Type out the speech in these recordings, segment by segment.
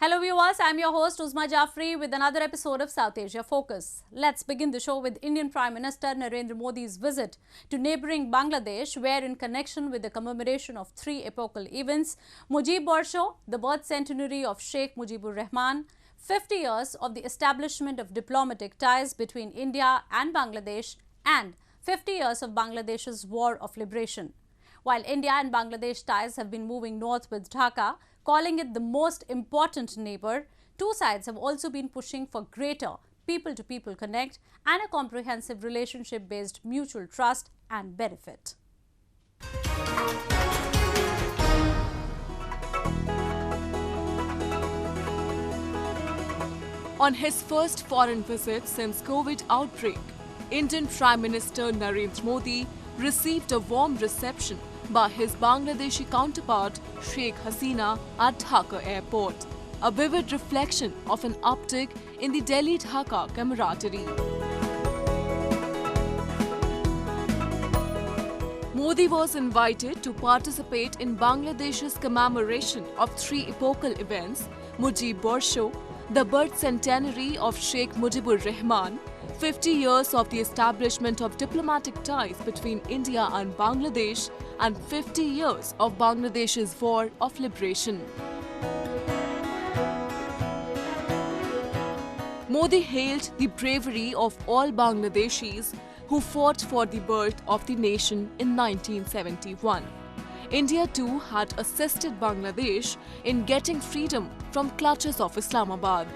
Hello viewers, I'm your host Uzma Jafri with another episode of South Asia Focus. Let's begin the show with Indian Prime Minister Narendra Modi's visit to neighbouring Bangladesh, where in connection with the commemoration of three epochal events, Mujib Borsho, the birth centenary of Sheikh Mujibur Rahman, 50 years of the establishment of diplomatic ties between India and Bangladesh, and 50 years of Bangladesh's War of Liberation. While India and Bangladesh ties have been moving north with Dhaka, calling it the most important neighbour, two sides have also been pushing for greater people-to-people connect and a comprehensive relationship-based mutual trust and benefit. On his first foreign visit since COVID outbreak, Indian Prime Minister Narendra Modi received a warm reception by his Bangladeshi counterpart Sheikh Hasina at Dhaka airport, a vivid reflection of an uptick in the Delhi-Dhaka camaraderie. Modi was invited to participate in Bangladesh's commemoration of three epochal events: Mujib Borsho, the birth centenary of Sheikh Mujibur Rahman, 50 years of the establishment of diplomatic ties between India and Bangladesh, and 50 years of Bangladesh's War of Liberation. Modi hailed the bravery of all Bangladeshis who fought for the birth of the nation in 1971. India too had assisted Bangladesh in getting freedom from clutches of Islamabad.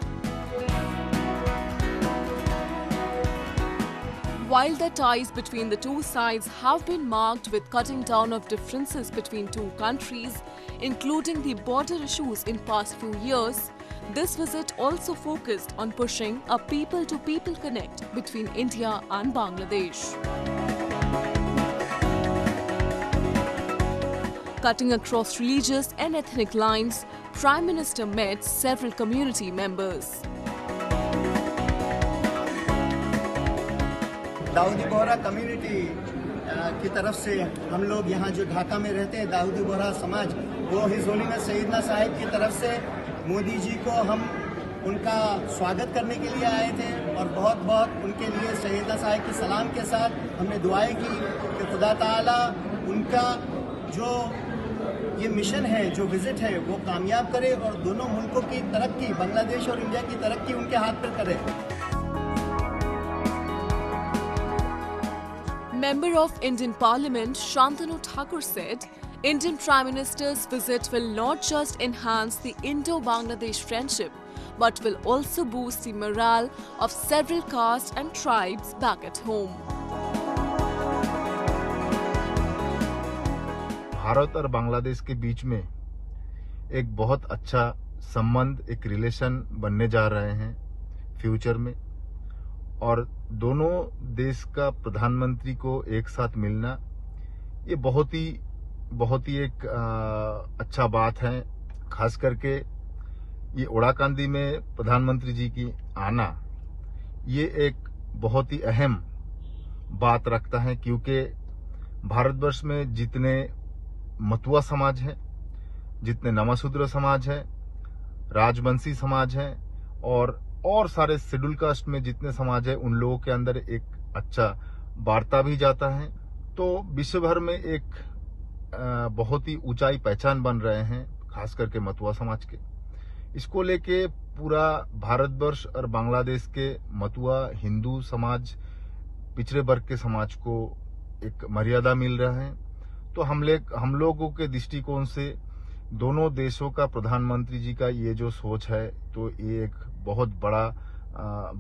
While the ties between the two sides have been marked with cutting down of differences between two countries, including the border issues in past few years, this visit also focused on pushing a people-to-people connect between India and Bangladesh. Cutting across religious and ethnic lines, Prime Minister met several community members. Dawoodi Bohra community की तरफ से हम लोग यहाँ जो ढाका में रहते हैं, दाऊदी बोहरा समाज, वो हिज होलीनेस सईदना साहिब की तरफ से मोदी जी को हम उनका स्वागत करने के लिए आए थे और बहुत बहुत उनके लिए सईदना साहिब के सलाम के साथ हमने दुआएं की कि खुदा ताला उनका जो ये मिशन है, जो विजिट है, वो कामयाब करे और दोनों मुल्कों की तरक्की, बांग्लादेश और इंडिया की तरक्की उनके हाथ पर करे. Member of Indian Parliament Shantanu Thakur said, Indian Prime Minister's visit will not just enhance the Indo-Bangladesh friendship, but will also boost the morale of several castes and tribes back at home. Bharat और बांग्लादेश के बीच में एक बहुत अच्छा संबंध, एक relation बनने जा रहे हैं फ्यूचर में, और दोनों देश का प्रधानमंत्री को एक साथ मिलना ये बहुत ही एक अच्छा बात है. खास करके ये ओराकांदी में प्रधानमंत्री जी की आना ये एक बहुत ही अहम बात रखता है, क्योंकि भारतवर्ष में जितने मतुआ समाज है, जितने नमशूद्र समाज है, राजवंशी समाज है और सारे शेड्यूल कास्ट में जितने समाज है, उन लोगों के अंदर एक अच्छा वार्ता भी जाता है. तो विश्व भर में एक बहुत ही ऊंचाई पहचान बन रहे हैं, खास करके मतुआ समाज के. इसको लेके पूरा भारतवर्ष और बांग्लादेश के मतुआ हिंदू समाज, पिछड़े वर्ग के समाज को एक मर्यादा मिल रहा है. तो हम लोगों के दृष्टिकोण से दोनों देशों का प्रधानमंत्री जी का ये जो सोच है, तो ये एक बहुत बड़ा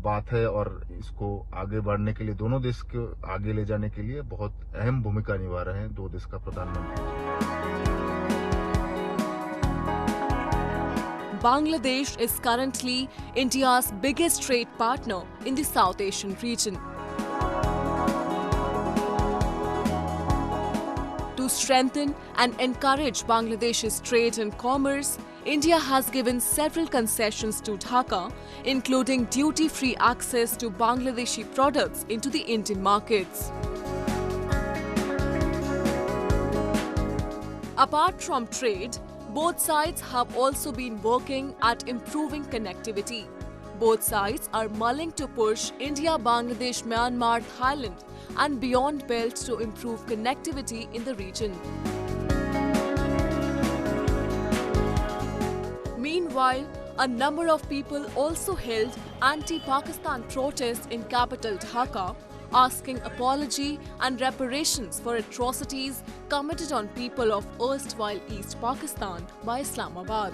बात है और इसको आगे बढ़ने के लिए, दोनों देश को आगे ले जाने के लिए बहुत अहम भूमिका निभा रहे हैं दो देश का प्रधानमंत्री. Bangladesh is currently India's biggest trade partner in the South Asian region. To strengthen and encourage Bangladesh's trade and commerce, India has given several concessions to Dhaka, including duty-free access to Bangladeshi products into the Indian markets. Apart from trade, Both sides have also been working at improving connectivity. Both sides are mulling to push India, Bangladesh, Myanmar, Thailand and beyond belt to improve connectivity in the region. Meanwhile, a number of people also held anti-Pakistan protests in capital Dhaka, asking apology and reparations for atrocities committed on people of erstwhile East Pakistan by Islamabad.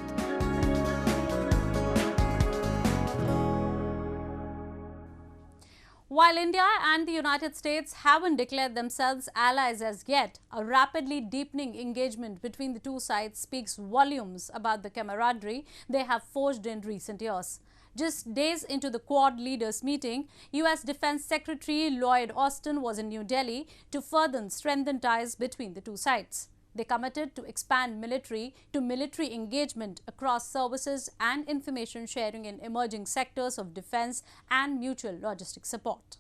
While India and the United States haven't declared themselves allies as yet, a rapidly deepening engagement between the two sides speaks volumes about the camaraderie they have forged in recent years. Just days into the Quad leaders meeting, US Defense Secretary Lloyd Austin was in New Delhi to further strengthen ties between the two sides. They committed to expand military to military engagement across services and information sharing in emerging sectors of defense and mutual logistic support.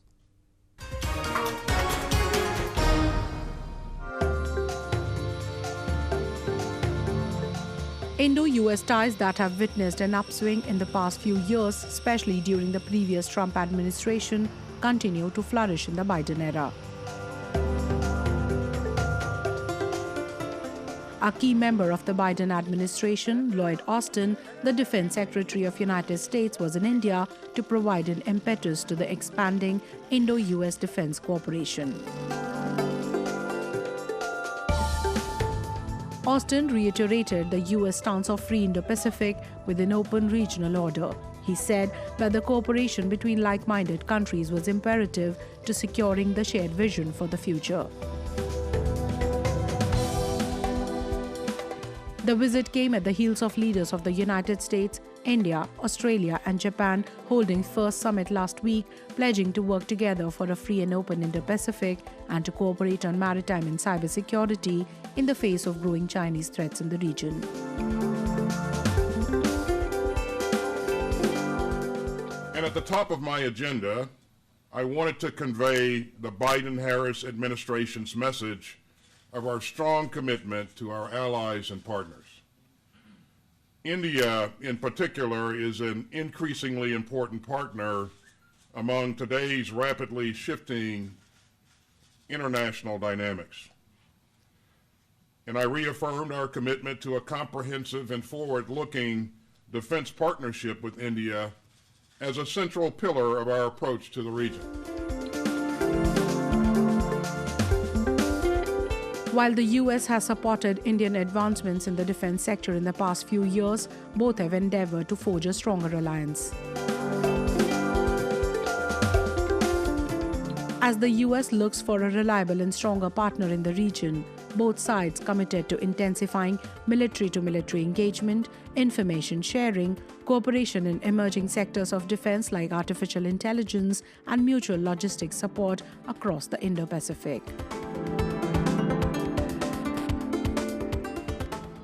Indo-US ties that have witnessed an upswing in the past few years, especially during the previous Trump administration, continue to flourish in the Biden era. A key member of the Biden administration, Lloyd Austin, the Defense Secretary of the United States, was in India to provide an impetus to the expanding Indo-US defense cooperation. Austin reiterated the U.S. stance of free Indo-Pacific with an open regional order. He said that the cooperation between like-minded countries was imperative to securing the shared vision for the future. The visit came at the heels of leaders of the United States, India, Australia and Japan holding first summit last week, pledging to work together for a free and open Indo-Pacific and to cooperate on maritime and cybersecurity in the face of growing Chinese threats in the region. And at the top of my agenda, I wanted to convey the Biden-Harris administration's message of our strong commitment to our allies and partners. India, in particular, is an increasingly important partner among today's rapidly shifting international dynamics. And I reaffirmed our commitment to a comprehensive and forward-looking defense partnership with India as a central pillar of our approach to the region. While the US has supported Indian advancements in the defense sector in the past few years, both have endeavored to forge a stronger alliance. As the US looks for a reliable and stronger partner in the region, both sides committed to intensifying military-to-military engagement, information sharing, cooperation in emerging sectors of defense like artificial intelligence, and mutual logistics support across the Indo-Pacific.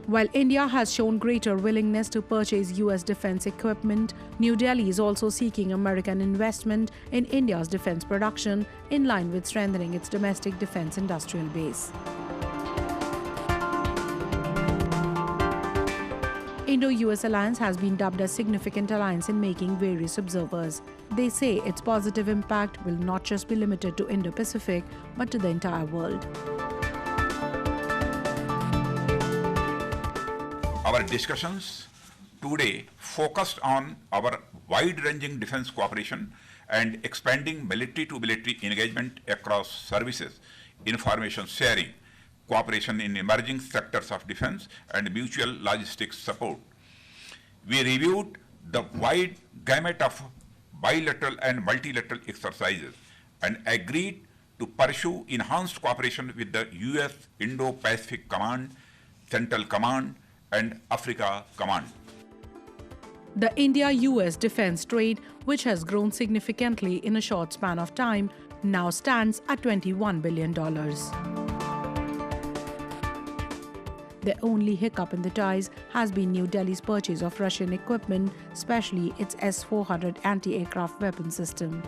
While India has shown greater willingness to purchase US defense equipment, New Delhi is also seeking American investment in India's defense production in line with strengthening its domestic defense industrial base. Indo-US alliance has been dubbed a significant alliance in making various observers. They say its positive impact will not just be limited to Indo-Pacific, but to the entire world. Our discussions today focused on our wide-ranging defense cooperation and expanding military-to-military engagement across services, information sharing, cooperation in emerging sectors of defense, and mutual logistics support. We reviewed the wide gamut of bilateral and multilateral exercises and agreed to pursue enhanced cooperation with the US Indo-Pacific Command, Central Command, and Africa Command. The India-US defense trade, which has grown significantly in a short span of time, now stands at $21 billion. The only hiccup in the ties has been New Delhi's purchase of Russian equipment, especially its S-400 anti-aircraft weapon system.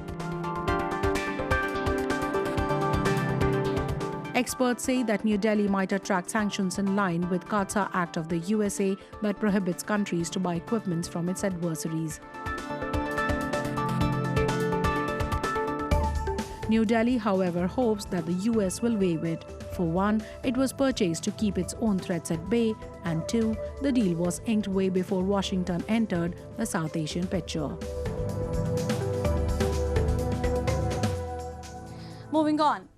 Experts say that New Delhi might attract sanctions in line with CAATSA Act of the USA that prohibits countries to buy equipment from its adversaries. New Delhi, however, hopes that the US will waive it. For one, it was purchased to keep its own threats at bay, and two, the deal was inked way before Washington entered the South Asian picture. Moving on.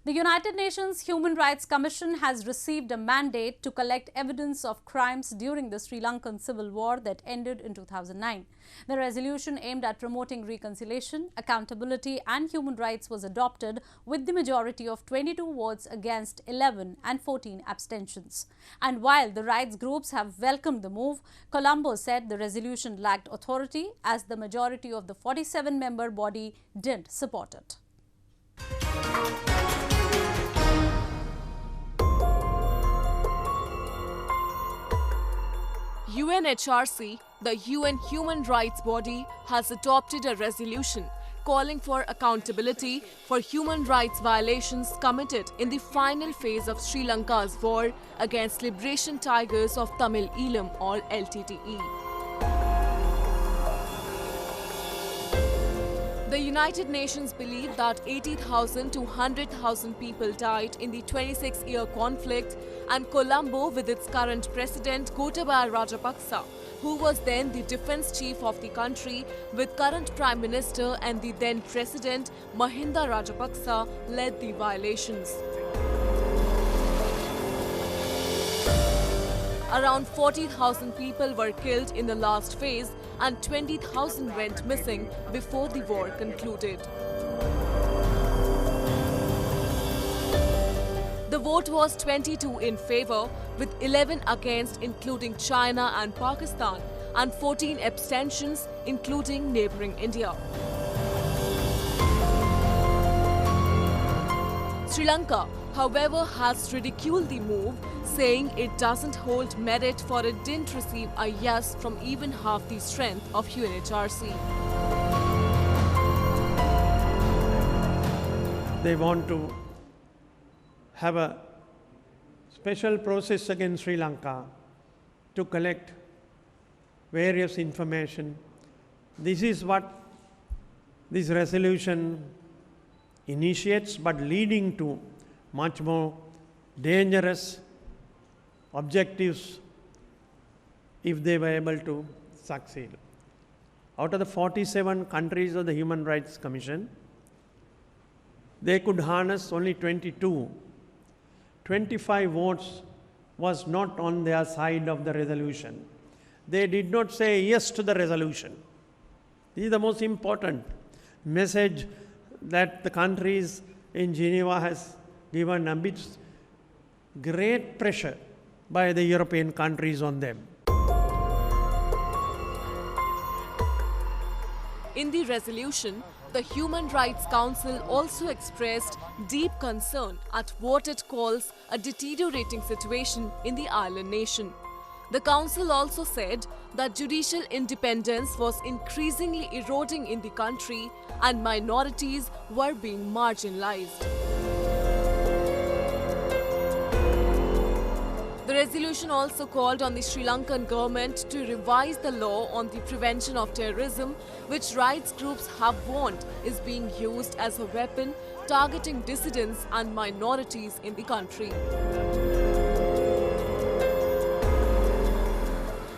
The United Nations Human Rights Commission has received a mandate to collect evidence of crimes during the Sri Lankan civil war that ended in 2009. The resolution aimed at promoting reconciliation, accountability and human rights was adopted with the majority of 22 votes against 11 and 14 abstentions. And while the rights groups have welcomed the move, Colombo said the resolution lacked authority as the majority of the 47-member body didn't support it. UNHRC, the UN human rights body, has adopted a resolution calling for accountability for human rights violations committed in the final phase of Sri Lanka's war against Liberation Tigers of Tamil Eelam or LTTE. The United Nations believe that 80,000 to 100,000 people died in the 26-year conflict, and Colombo, with its current president Gotabaya Rajapaksa, who was then the defense chief of the country, with current prime minister and the then president Mahinda Rajapaksa, led the violations. Around 40,000 people were killed in the last phase and 20,000 went missing before the war concluded. The vote was 22 in favor, with 11 against, including China and Pakistan, and 14 abstentions, including neighboring India. Sri Lanka, however, has ridiculed the move, saying it doesn't hold merit for it didn't receive a yes from even half the strength of UNHRC. They want to have a special process against Sri Lanka to collect various information. This is what this resolution initiates, but leading to much more dangerous objectives if they were able to succeed. Out of the 47 countries of the Human Rights Commission, they could harness only 22. 25 votes was not on their side of the resolution. They did not say yes to the resolution. This is the most important message that the countries in Geneva has given amidst great pressure by the European countries on them. In the resolution, the Human Rights Council also expressed deep concern at what it calls a deteriorating situation in the island nation. The Council also said that judicial independence was increasingly eroding in the country and minorities were being marginalized. The resolution also called on the Sri Lankan government to revise the law on the prevention of terrorism, which rights groups have warned is being used as a weapon targeting dissidents and minorities in the country.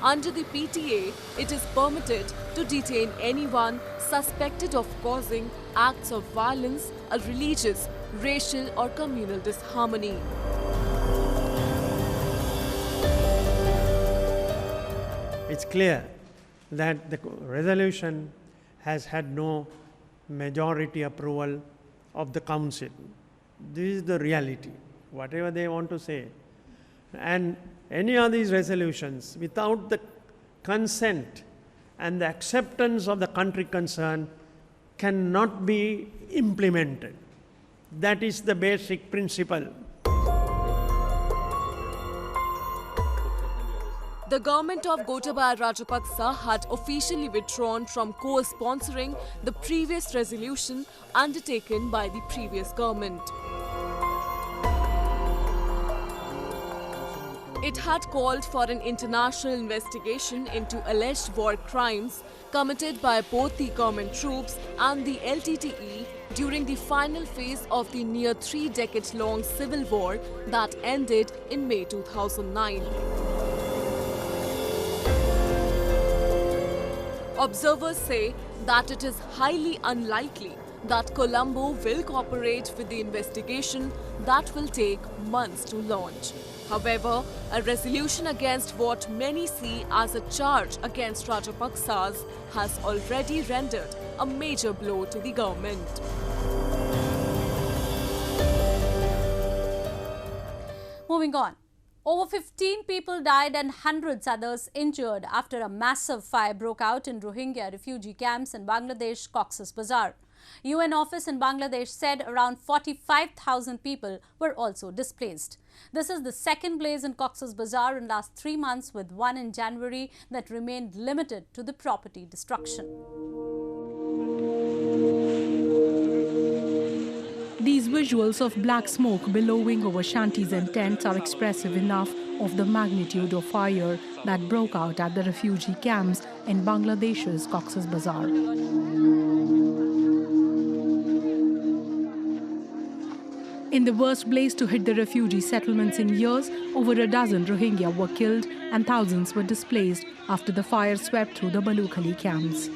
Under the PTA, it is permitted to detain anyone suspected of causing acts of violence, a religious, racial or communal disharmony. It's clear that the resolution has had no majority approval of the Council. This is the reality, whatever they want to say. And any of these resolutions, without the consent and the acceptance of the country concerned, cannot be implemented. That is the basic principle. The government of Gotabaya Rajapaksa had officially withdrawn from co-sponsoring the previous resolution undertaken by the previous government. It had called for an international investigation into alleged war crimes committed by both the government troops and the LTTE during the final phase of the near 3-decade-long civil war that ended in May 2009. Observers say that it is highly unlikely that Colombo will cooperate with the investigation that will take months to launch. However, a resolution against what many see as a charge against Rajapaksas has already rendered a major blow to the government. Moving on. Over 15 people died and hundreds others injured after a massive fire broke out in Rohingya refugee camps in Bangladesh, Cox's Bazar. UN office in Bangladesh said around 45,000 people were also displaced. This is the second blaze in Cox's Bazar in last 3 months, with one in January that remained limited to the property destruction. These visuals of black smoke billowing over shanties and tents are expressive enough of the magnitude of fire that broke out at the refugee camps in Bangladesh's Cox's Bazar. In the worst blaze to hit the refugee settlements in years, over a dozen Rohingya were killed and thousands were displaced after the fire swept through the Balukhali camps.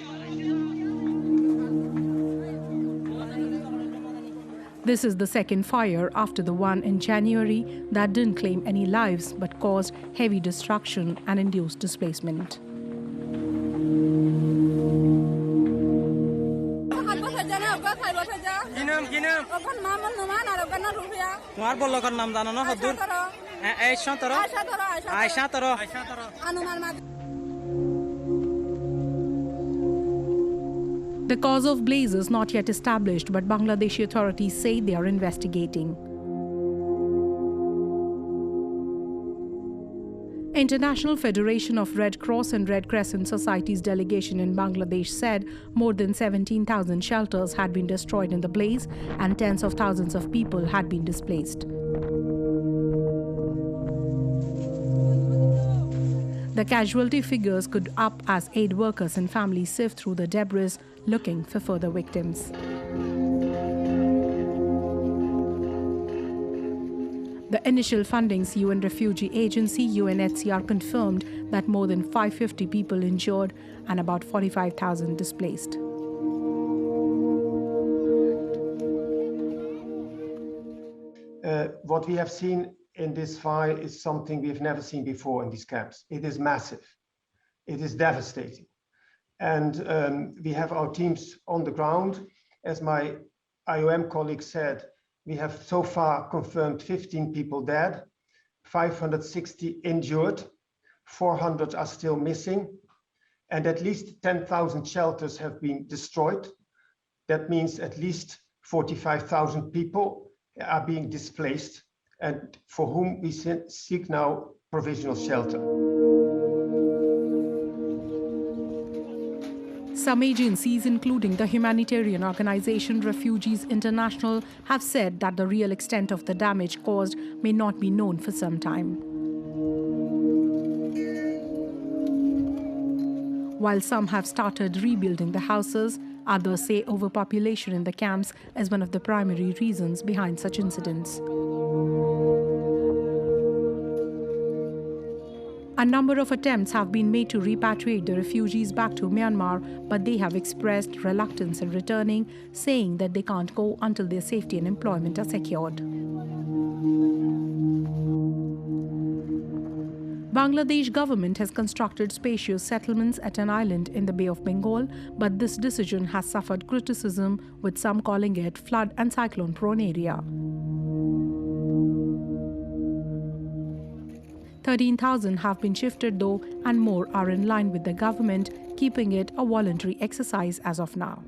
This is the second fire after the one in January that didn't claim any lives but caused heavy destruction and induced displacement. The cause of blaze is not yet established, but Bangladeshi authorities say they are investigating. International Federation of Red Cross and Red Crescent Society's delegation in Bangladesh said more than 17,000 shelters had been destroyed in the blaze and tens of thousands of people had been displaced. The casualty figures could up as aid workers and families sift through the debris looking for further victims. The initial funding's UN Refugee Agency, UNHCR, confirmed that more than 550 people injured and about 45,000 displaced. What we have seen in this fire is something we've never seen before in these camps. It is massive. It is devastating. And we have our teams on the ground. As my IOM colleague said, we have so far confirmed 15 people dead, 560 injured, 400 are still missing, and at least 10,000 shelters have been destroyed. That means at least 45,000 people are being displaced, and for whom we seek now provisional shelter. Some agencies, including the humanitarian organization Refugees International, have said that the real extent of the damage caused may not be known for some time. While some have started rebuilding the houses, others say overpopulation in the camps is one of the primary reasons behind such incidents. A number of attempts have been made to repatriate the refugees back to Myanmar, but they have expressed reluctance in returning, saying that they can't go until their safety and employment are secured. Bangladesh government has constructed spacious settlements at an island in the Bay of Bengal, but this decision has suffered criticism, with some calling it flood and cyclone-prone area. 13,000 have been shifted though, and more are in line with the government, keeping it a voluntary exercise as of now.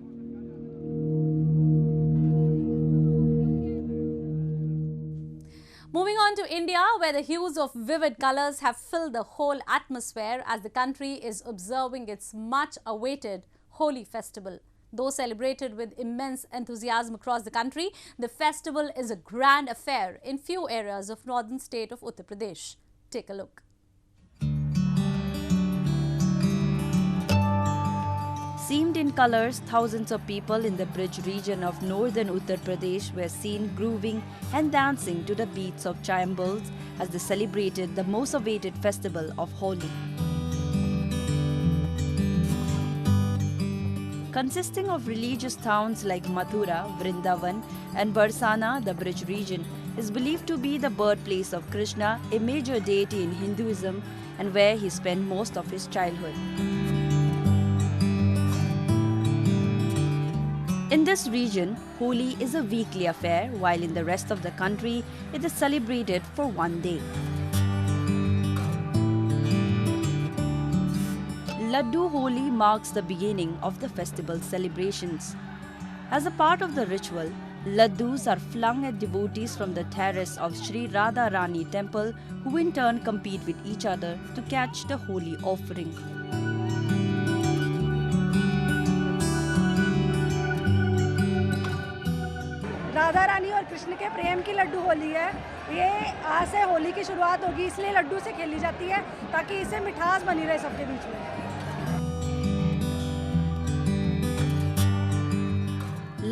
Moving on to India, where the hues of vivid colors have filled the whole atmosphere as the country is observing its much-awaited Holi festival. Though celebrated with immense enthusiasm across the country, the festival is a grand affair in few areas of northern state of Uttar Pradesh. Take a look. Seamed in colors, thousands of people in the Brij region of northern Uttar Pradesh were seen grooving and dancing to the beats of chimbals as they celebrated the most awaited festival of Holi. Consisting of religious towns like Mathura, Vrindavan and Barsana, the Brij region is believed to be the birthplace of Krishna, a major deity in Hinduism, and where he spent most of his childhood. In this region, Holi is a weekly affair, while in the rest of the country, it is celebrated for one day. Laddu Holi marks the beginning of the festival celebrations. As a part of the ritual, laddus are flung at devotees from the terrace of Sri Radha Rani temple, who in turn compete with each other to catch the holy offering. Radha Rani और कृष्ण के प्रेम की लड्डू होली है। ये आज से होली की शुरुआत होगी, इसलिए लड्डू से खेली जाती है ताकि इससे मिठास बनी रहे सबके बीच में।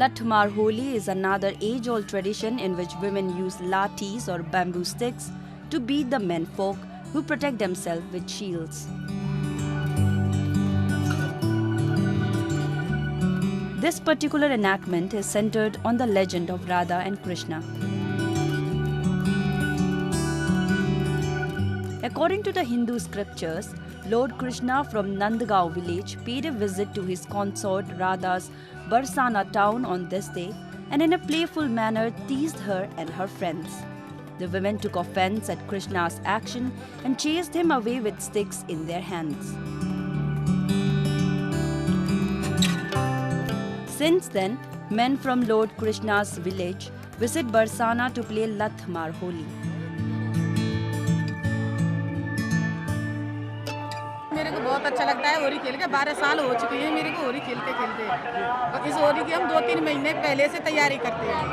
Latthmar Holi is another age-old tradition in which women use lathis or bamboo sticks to beat the men folk who protect themselves with shields. This particular enactment is centered on the legend of Radha and Krishna. According to the Hindu scriptures, Lord Krishna from Nandgaon village paid a visit to his consort Radha's Barsana town on this day and in a playful manner teased her and her friends. The women took offense at Krishna's action and chased him away with sticks in their hands. Since then, men from Lord Krishna's village visit Barsana to play Latthmar Holi. मेरे को बहुत अच्छा लगता है होली खेल के। 12 साल हो चुके हैं मेरे को होली खेलते खेलते, और इस होली की हम 2-3 महीने पहले से तैयारी करते हैं।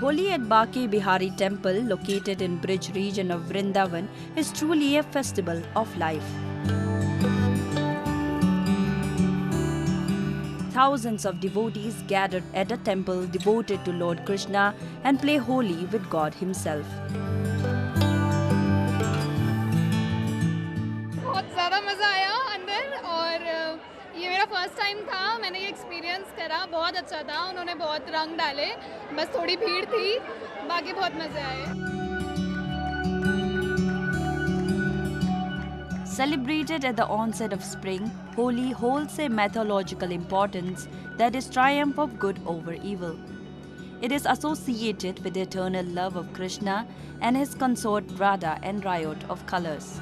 Holi at Baki Bihari temple, located in Brij region of Vrindavan, is truly a festival of life. Thousands of devotees gathered at a temple devoted to Lord Krishna and play Holi with God himself. बहुत ज़्यादा मज़ा आया अंदर, और ये मेरा first time था, मैंने ये एक्सपीरियंस करा, बहुत अच्छा था। उन्होंने बहुत रंग डाले, बस थोड़ी भीड़ थी, बाकी बहुत मज़े आए। Celebrated at the onset of spring, Holi holds a mythological importance that is triumph of good over evil. It is associated with the eternal love of Krishna and his consort Radha and riot of colors.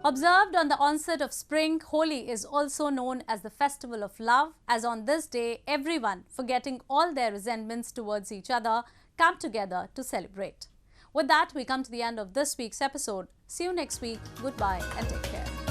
Observed on the onset of spring, Holi is also known as the festival of love, as on this day, everyone, forgetting all their resentments towards each other, come together to celebrate. With that, we come to the end of this week's episode. See you next week. Goodbye and take care.